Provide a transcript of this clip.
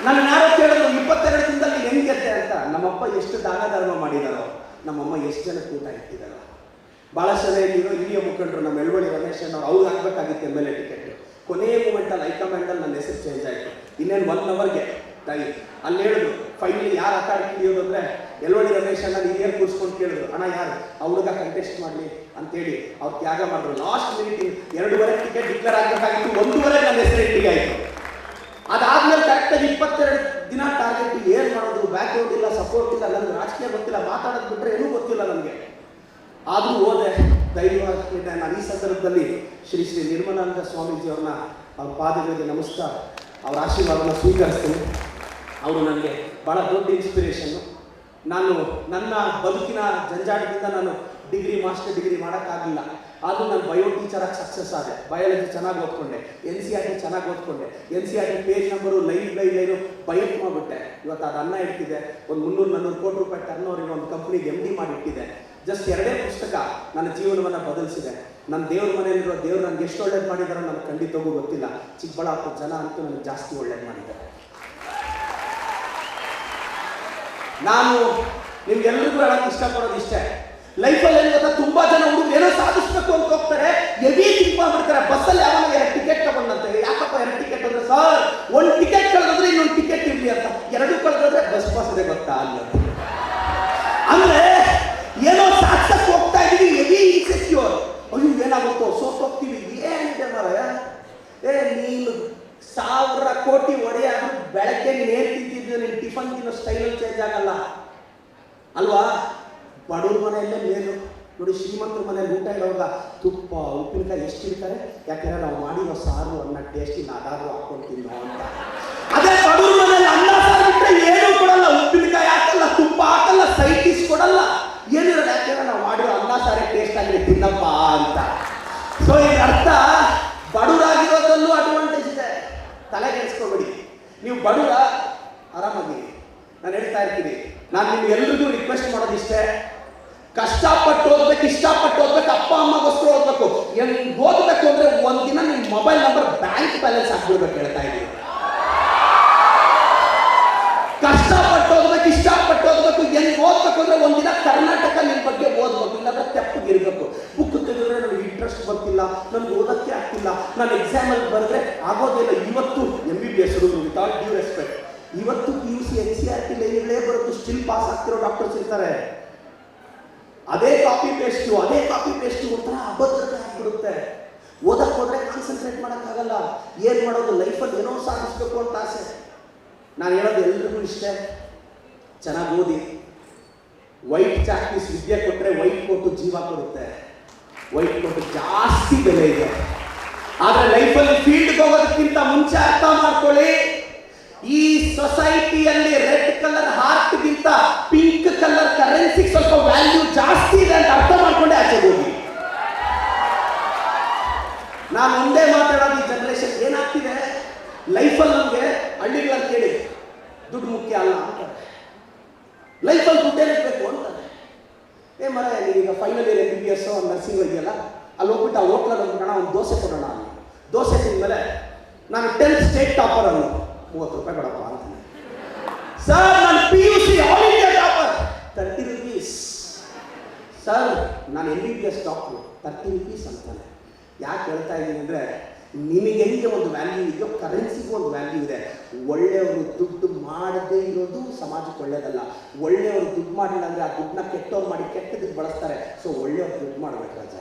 ನಾನು ಯಾರೋ ಕೇಳಿದ್ರು 22 ದಿನದಲ್ಲಿ ಹೆಂಗೆ ಗೆದ್ದೆ ಅಂತ. ನಮ್ಮಪ್ಪ ಎಷ್ಟು ದಾನ ಧರ್ಮ ಮಾಡಿದಾರೋ, ನಮ್ಮಮ್ಮ ಎಷ್ಟು ಜನಕ್ಕೆ ಊಟ ಇಟ್ಟಿದಾರೋ. ಭಾಳಷ್ಟು ಜನ ಇಲ್ಲಿರೋ ಹಿರಿಯ ಮುಖಂಡರು, ನಮ್ಮ ಎಳವಳ್ಳಿ ರಮೇಶ್ ಅವ್ರು ಹಾಕ್ಬೇಕಾಗಿತ್ತು MLA ಟಿಕೆಟ್. ಕೊನೆಯ ಮೂಮೆಂಟಲ್ಲಿ ಹೈಕಮಾಂಡಲ್ಲಿ ನನ್ನ ಹೆಸರು ಚೇಂಜ್ ಆಯಿತು. ಇನ್ನೇನು 1 ಅವರ್ಗೆ ಅಲ್ಲಿ ಹೇಳಿದ್ರು ಫೈನಲಿ ಯಾರು ಆಟ ಆಡ್ತಿದೆಯೋದು ಅಂದರೆ ಎಳವಳ್ಳಿ ರಮೇಶ್ ಹಿರಿಯರು ಕೂರಿಸ್ಕೊಂಡು ಕೇಳಿದ್ರು, ಅಣ್ಣ ಯಾರು ಆ ಹುಡುಗ ಕಂಟೆಸ್ಟ್ ಮಾಡಲಿ ಅಂತೇಳಿ ಅವ್ರು ತ್ಯಾಗ ಮಾಡಿದ್ರು. ಲಾಸ್ಟ್ ಮಿನಿಟ್ 2:30 ಟಿಕೆಟ್ ಡಿಕ್ಲೇರ್ ಆಗಬೇಕಾಗಿತ್ತು, 1:30 ನನ್ನ ಹೆಸರು ಎಂಟ್ರಿ ಆಯಿತು. ಅದಾದ್ಮೇಲೆ ಕರೆಕ್ಟಾಗಿ 22 ದಿನ ಟಾರ್ಗೆಟ್. ಏನು ಮಾಡೋದು, ಬ್ಯಾಕ್ಗ್ರೌಂಡ್ ಇಲ್ಲ, ಸಪೋರ್ಟ್ ಇಲ್ಲ, ನನಗೆ ರಾಜಕೀಯ ಗೊತ್ತಿಲ್ಲ, ಮಾತಾಡೋದು ಬಿಟ್ಟರೆ ಏನೂ ಗೊತ್ತಿಲ್ಲ ನನಗೆ. ಆದರೂ ಹೋದೆ ಧೈರ್ಯವಾಗಿ. ನಾನು ಈ ಸಂದರ್ಭದಲ್ಲಿ ಶ್ರೀ ನಿರ್ಮಲಾನಂದ ಸ್ವಾಮೀಜಿ ಅವ್ರನ್ನ ಅವ್ರ ಪಾದಗಳಿಗೆ ನಮಸ್ಕಾರ, ಅವ್ರ ಆಶೀರ್ವಾದನ ಸ್ವೀಕರಿಸ್ತೀನಿ. ಅವರು ನನಗೆ ಭಾಳ ದೊಡ್ಡ ಇನ್ಸ್ಪಿರೇಷನ್ನು. ನಾನು ನನ್ನ ಬದುಕಿನ ಜಂಜಾಟದಿಂದ ನಾನು ಡಿಗ್ರಿ ಮಾಸ್ಟರ್ ಡಿಗ್ರಿ ಮಾಡೋಕ್ಕಾಗಲಿಲ್ಲ. ಆದರೂ ನಾನು ಬಯೋ ಟೀಚರಾಗಿ ಸಕ್ಸಸ್ ಆದೆ. ಬಯಾಲಜಿ ಚೆನ್ನಾಗಿ ಓದ್ಕೊಂಡೆ, NCERT ಚೆನ್ನಾಗಿ ಓದ್ಕೊಂಡೆ. NCERT ಪೇಜ್ ನಂಬರು ಲೈನು ಬೈಟ್ ಮಾಡಿಬಿಟ್ಟೆ. ಇವತ್ತು ಅದು ಅನ್ನ ಇಡ್ತಿದೆ. ಒಂದು 300-400 ಕೋಟಿ ರೂಪಾಯಿ ಟರ್ನ್ ಇರೋ ಒಂದು ಕಂಪ್ನಿಗೆ MD ಮಾಡಿಟ್ಟಿದೆ. ಜಸ್ಟ್ 2 ಪುಸ್ತಕ ನನ್ನ ಜೀವನವನ್ನು ಬದಲಿಸಿದೆ. ನನ್ನ ದೇವ್ರ ಮನೆಯಲ್ಲಿರೋ ದೇವ್ರು ನನಗೆ ಎಷ್ಟು ಒಳ್ಳೇದು ಮಾಡಿದಾರೋ ನನಗೆ ಖಂಡಿತವಾಗೂ ಗೊತ್ತಿಲ್ಲ. ಚಿಕ್ಕಬಳ್ಳಾಪುರ ಜನ ಅಂತೂ ನನಗೆ ಜಾಸ್ತಿ ಒಳ್ಳೇದು ಮಾಡಿದ್ದಾರೆ. ನಾನು ನಿಮ್ಗೆಲ್ರಿಗೂ ಹೇಳಕ್ಕೆ ಇಷ್ಟಪಡೋದು ಇಷ್ಟೇ, ಲೈಫಲ್ಲಿ ಏನು ಗೊತ್ತಾ, ತುಂಬಾ ಜನ ಹುಡುಗರು ಏನೋ ಸಾಧಿಸ್ಬೇಕು ಅಂತ ಹೋಗ್ತಾರೆ, ಎವಿ ತಿಂಕ್ ಮಾಡ್ಬಿಡ್ತಾರೆ. ಬಸ್ಸಲ್ಲಿ ಯಾವಾಗ 2 ಟಿಕೆಟ್ ತಗೊಂಡಂತೇಳಿ, ಯಾಕಪ್ಪ 2 ಟಿಕೆಟ್ ಅಂದ್ರೆ, ಸರ್ 1 ಟಿಕೆಟ್ ಕಳೆದ್ರೆ ಇನ್ನೊಂದು ಟಿಕೆಟ್ ಇರಲಿ ಅಂತ. 2 ಕಳೆದ್ರೆ ಬಸ್ ಪಾಸ್ ಇದೆ ಗೊತ್ತಾ ಅಲ್ಲ. ಅಂದ್ರೆ ಏನೋ ಸಾಧಿಸಕ್ಕೆ ಹೋಗ್ತಾ ಇದೀವಿ, ಎವಿ ಇನ್ಸೆಕ್ಯೂರ್. ಅಯ್ಯೋ ಏನಾಗುತ್ತೋ, ಸೋತೋಗ್ತೀವಿ, ಏನಿದೆ ಮಾರಾಯ. ನೀನು 1000 ಕೋಟಿ ಒಡೆಯಾದ್ರೂ ಬೆಳಗ್ಗೆ ನೀನು ಏನ್ ತಿಂತಿದ್ಯೋ, ನೀನು ಟಿಫನ್ ತಿನ್ನೋ ಸ್ಟೈಲಲ್ಲಿ ಚೇಂಜ್ ಆಗಲ್ಲ ಅಲ್ವಾ. ಬಡವ್ರ ಮನೆಯಲ್ಲೇ ಮೇಲು ನೋಡಿ. ಶ್ರೀಮಂತರ ಮನೆಯಲ್ಲಿ ಊಟ ಇರೋವಾಗ ತುಪ್ಪ ಉಪ್ಪಿನಕಾಯಿ ಎಷ್ಟು ಇರ್ತಾರೆ, ಯಾಕೆಂದ್ರೆ ನಾವು ಮಾಡಿರೋ ಸಾರು ಅನ್ನ ಟೇಸ್ಟಿ ನಾದಾದ್ರೂ ಹಾಕೊಂಡು ತಿನ್ನೋ ಅಂತ. ಅದೇ ಬಡವ್ರ ಮನೆಯಲ್ಲಿ ಅನ್ನ ಸಾರು ಬಿಟ್ಟರೆ ಏನೂ ಕೊಡಲ್ಲ, ಉಪ್ಪಿನಕಾಯಿ ಹಾಕಲ್ಲ, ತುಪ್ಪ ಹಾಕಲ್ಲ, ಸೈಡ್ ಡಿಶ್ ಕೊಡಲ್ಲ, ಏನಿರಲ್ಲ. ಯಾಕೆಂದ್ರೆ ನಾವು ಮಾಡಿರೋ ಅನ್ನ ಸಾರೇ ಟೇಸ್ಟ್ ಆಗಿದೆ ತಿನ್ನಪ್ಪ ಅಂತ. ಸೊ ಈಗ ಅರ್ಥ, ಬಡವರಾಗಿರೋದ್ರಲ್ಲೂ ಅಡ್ವಾಂಟೇಜ್ ಇದೆ, ತಲೆ ಕೆಡಿಸ್ಕೋಬೇಡಿ. ನೀವು ಬಡವರ ಆರಾಮಾಗಿ ನಾನು ಹೇಳ್ತಾ ಇರ್ತೀನಿ. ನಾನು ನಿಮ್ಗೆಲ್ರಿಗೂ ರಿಕ್ವೆಸ್ಟ್ ಮಾಡೋದಿಷ್ಟೇ, ಕಷ್ಟಪಟ್ಟು ಓದ್ಬೇಕು, ಇಷ್ಟಪಟ್ಟು ಓದ್ಬೇಕು, ಅಪ್ಪ ಅಮ್ಮಗೋಸ್ಕರ ಓದ್ಬೇಕು. ಓದ್ಬೇಕು ಅಂದ್ರೆ ಒಂದಿನ ನಿಮ್ಮ ಮೊಬೈಲ್ ನಂಬರ್ ಬ್ಯಾಂಕ್ ಬ್ಯಾಲೆನ್ಸ್ ಹಾಕ್ಬಿಡ್ಬೇಕು ಹೇಳ್ತಾ ಇದ್ದೀನಿ. ಕಷ್ಟಪಟ್ಟು ಓದ್ಬೇಕು, ಇಷ್ಟಪಟ್ಟು ಓದ್ಬೇಕು. ಓದ್ಬೇಕು ಅಂದ್ರೆ ಒಂದಿನ ಕರ್ನಾಟಕ ನಿಮ್ಮ ಬಗ್ಗೆ ಓದ್ಬೇಕು, ಇಲ್ಲಾಂದ್ರೆ ತೆಪ್ಪಗಿರ್ಬೇಕು. ಬುಕ್ ತೆಗೆದ್ರೆ ನನಗೆ ಇಂಟ್ರೆಸ್ಟ್ ಬರ್ತಿಲ್ಲ, ನನಗೆ ಓದಕ್ಕೆ ಆಗ್ತಿಲ್ಲ, ನಾನು ಎಕ್ಸಾಮಲ್ಲಿ ಬರೆದ್ರೆ ಆಗೋದಿಲ್ಲ. ಇವತ್ತು MBBS ಹುಡುಗರು ವಿತೌಟ್ ಡ್ಯೂ ರೆಸ್ಪೆಕ್ಟ್, ಇವತ್ತು PUC NCERT ಲೈನ್ಗಳೇ ಬರುತ್ತೆ, ಸ್ಟಿಲ್ ಪಾಸ್ ಆಗ್ತಿರೋ ಡಾಕ್ಟರ್ಸ್ ಇರ್ತಾರೆ. ಅದೇ ಕಾಪಿ ಪೇಸ್ಟು ಒಂಥರ ಅಭದ್ರತೆ ಆಗ್ಬಿಡುತ್ತೆ. ಓದಕ್ಕೆ ಹೋದ್ರೆ ಕಾನ್ಸಂಟ್ರೇಟ್ ಮಾಡೋಕ್ಕಾಗಲ್ಲ. ಏನು ಮಾಡೋದು, ಲೈಫಲ್ಲಿ ಏನೋ ಸಾಧಿಸ್ಬೇಕು ಅಂತ ಆಸೆ. ನಾನು ಹೇಳೋದು ಎಲ್ರಿಗೂ ಇಷ್ಟೇ, ಚೆನ್ನಾಗಿ ಓದಿ. ವೈಟ್ ಚಾಕ್ಪೀಸ್ ವಿದ್ಯೆ ಕೊಟ್ಟರೆ ವೈಟ್ ಕೋಟು ಜೀವ ಕೊಡುತ್ತೆ. ವೈಟ್ ಕೋಟು ಜಾಸ್ತಿ ಬೆಲೆ ಇದೆ. ಆದರೆ ಲೈಫಲ್ಲಿ ಫೀಲ್ಡ್ಗೆ ಹೋಗೋದಕ್ಕಿಂತ ಮುಂಚೆ ಅರ್ಥ ಮಾಡ್ಕೊಳ್ಳಿ, ಈ ಸೊಸೈಟಿಯಲ್ಲಿ ರೆಡ್ ಕಲರ್ ಹಾರ್ಟ್ಗಿಂತ ಪಿಂಕ್ ಕಲರ್ ಕರೆನ್ಸಿಗೆ ಸ್ವಲ್ಪ ವ್ಯಾಲ್ಯೂ ಜಾಸ್ತಿ ಇದೆ ಅಂತ ಅರ್ಥ ಮಾಡ್ಕೊಂಡೆ ಆಚೆ ಹೋಗಿ. ನಾನು ಒಂದೇ ಮಾತಾಡೋದು, ಈ ಜನರೇಷನ್ ಏನಾಗ್ತಿದೆ ಲೈಫಲ್ಲಿ, ನಮಗೆ ಹಳ್ಳಿಗಳಲ್ಲಿ ಕೇಳಿ ದುಡ್ಡು ಮುಖ್ಯ ಅಲ್ಲ ಅಂತಾರೆ. ಲೈಫಲ್ಲಿ ದುಡ್ಡೇನಿರ್ಬೇಕು ಅಂತಾರೆ. ಮರ ನೀವೀಗ ಫೈನಲ್ ಇಯರ್ MBBS ನರ್ಸಿಂಗ್ ಇದೆಯಲ್ಲ, ಅಲ್ಲಿ ಹೋಗ್ಬಿಟ್ಟು ಆ ಹೋಟ್ಲಲ್ಲಿ ಹೋಗ್ಬಿಡೋಣ, ಒಂದು ದೋಸೆ ಕೊಡೋಣ ಅಂತ. ದೋಸೆ ತಿಂದಮೇಲೆ ನಾನು 10th ಸ್ಟೇಟ್ ಟಾಪರ್ ಅನ್ನು 30 ರೂಪಾಯಿ ಕೊಡಪ್ಪ ಅಂತಾನೆ. ಸರ್ ನಾನು PUC all India topper 30 rupees. Sir ನಾನು MBBS ಡಾಕ್ಟ್ರು 30 rupees ಅಂತಾನೆ. ಯಾಕೆ ಹೇಳ್ತಾ ಇದ್ದೀನಿ ಅಂದರೆ, ನಿಮಗೆ ಹೆಂಗೆ ಒಂದು ವ್ಯಾಲ್ಯೂ ಇದೆಯೋ ಕರೆನ್ಸಿಗೂ ಒಂದು ವ್ಯಾಲ್ಯೂ ಇದೆ. ಒಳ್ಳೆಯವರು ದುಡ್ಡು ಮಾಡದೇ ಇರೋದು ಸಮಾಜಕ್ಕೆ ಒಳ್ಳೇದಲ್ಲ. ಒಳ್ಳೆಯವರು ದುಡ್ಡು ಮಾಡಿಲ್ಲ ಅಂದರೆ ಆ ದುಡ್ಡನ್ನ ಕೆಟ್ಟವ್ರು ಮಾಡಿ ಕೆಟ್ಟದಕ್ಕೆ ಬಳಸ್ತಾರೆ. ಸೊ ಒಳ್ಳೆಯವ್ರು ದುಡ್ಡು ಮಾಡಬೇಕು ರಾಜ.